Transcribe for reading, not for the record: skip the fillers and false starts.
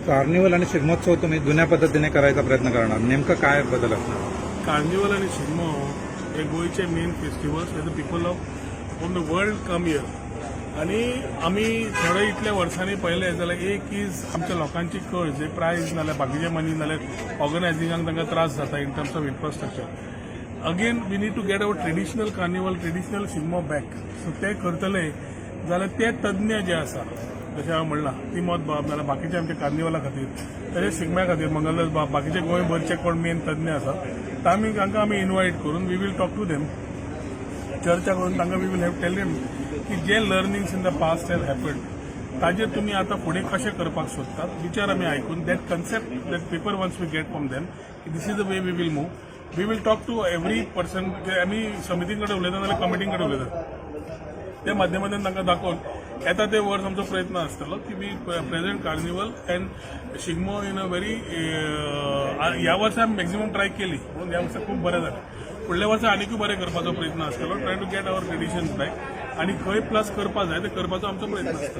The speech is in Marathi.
कार्निवल आणि शिगमोत्सव तुम्ही जुन्या पद्धतीने करायचा प्रयत्न करणार, नेमकं काय बदल असणार? कार्निवल आणि शिगमो हे गोयचे main festivals way the people of from the world come here. आणि आमी थोडे इतल्या वर्सांनी पळयलें जाल्यार एक इज आमच्या लोकांची कळ जे प्रायज नाल्यार बाकीचे मनी नाल्यार ऑर्गनायझिंगाक तांकां त्रास जाता in terms of infrastructure. Again we need to get our traditional carnival traditional Shigmo back. So ते करतले जाल्यार ते तज्ञ जे आसा जशें हांवें म्हणलां तिमोत बाब नाल्यार बाकीचे आमच्या कार्निवला खातीर तशेंच शिगम्या खातीर मंगलदास बाब बाकीचे गोंयभरचे कोण मेन तज्ञ आसा तांकां आमी इन्वायट करून we will talk to them, चर्चा करून तांकां we will have tell them की जे learnings in the past have happened ताजेर तुमी आतां फुडें कशें करपाक सोदतात विचार आमी आयकून that concept that paper once we get from them की this is the way we will move. We will talk to every person. आमी समितीं कडेन उलयता नाल्यार कमिटीं कडेन उलयतात त्या माध्यमांतल्यान तांकां दाखोवन येता ते वर्स आमचो प्रयत्न आसतलो की we present carnival and Shigmo in a very ह्या वर्सा आमी मॅक्झिमम ट्राय केली म्हणून ह्या वर्सा खूब बरें जालें. फुडल्या वर्सा आनीकूय बरें करपाचो प्रयत्न आसतलो. Try to get our traditions back आणि खंय प्लस करपा जाय ते करपाचो आमचो प्रयत्न आसतलो.